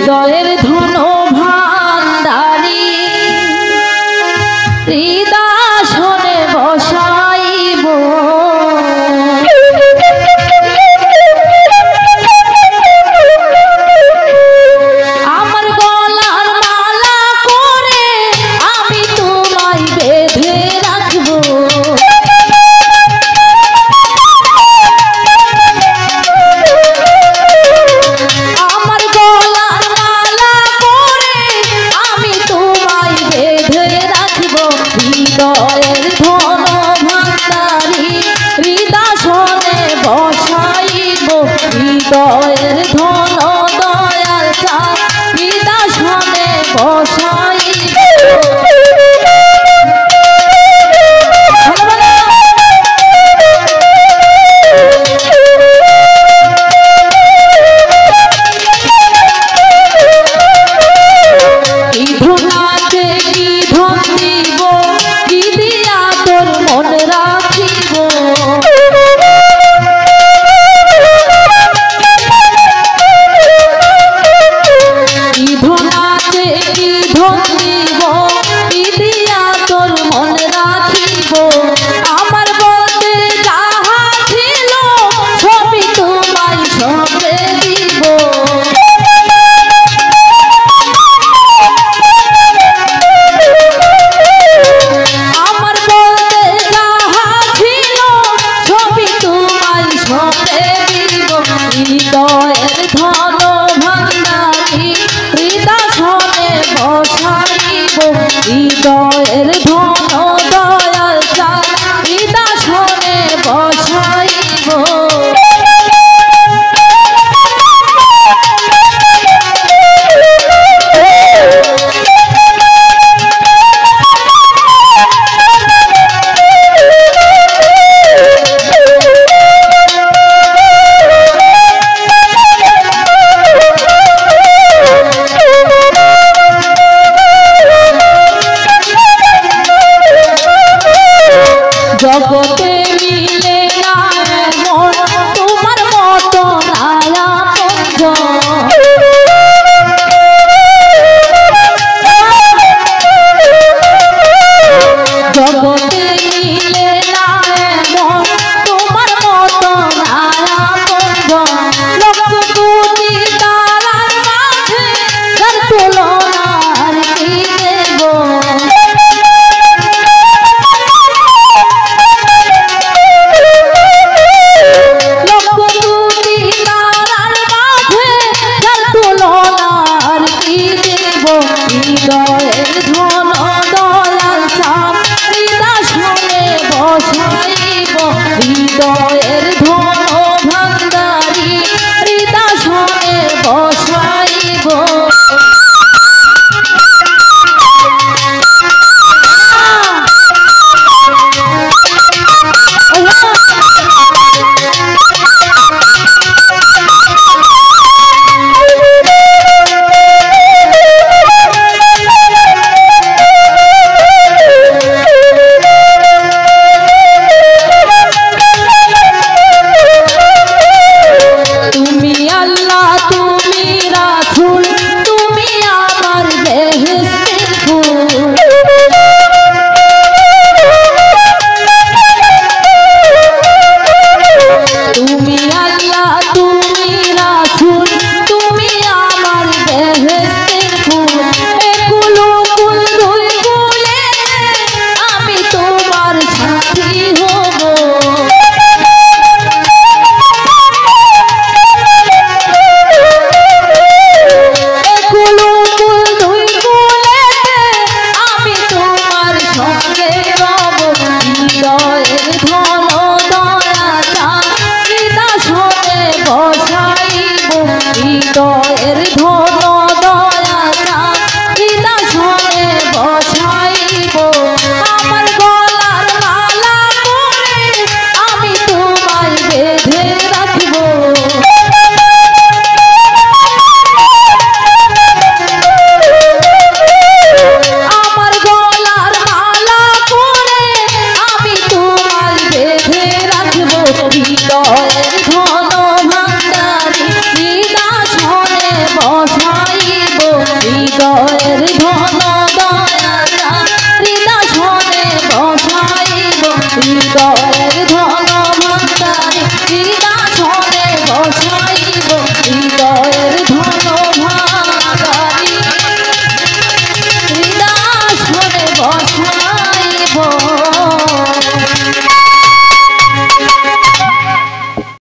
হৃদয়ের ধন ভান্ডারী হৃদাসনে বসাইব আমার গলার মালা করে আমি তোমায় বেঁধে রাখবো আমার গলার মালা করে আমি তোমায় বেঁধে রাখবো হৃদয়ের ধন ভান্ডারী হৃদাসনে বসাইব হৃদয়ের ধন দয়াল চাঁদ হৃদাসনে বসাইব হৃদয়ের ধন ভান্ডারী হৃদাসনে বসাইব হৃদয়ের ধন দয়াল চাঁদ হৃদাসনে বসাইব জগতে মিলে না এমন তোমার মতো নায়া বন্ধ জগতে মিলে না এমন তোমার মতো নায়া বন্ধ লক্ষ কোটি তারার মাঝে যার তুলনা আর কি দেব হৃদয়ের ধন দয়াল চাঁদ হৃদাসনে বসাইব হৃদয়ের ধন ভান্ডারী হৃদাসনে বসাইব হৃদয়ের ধন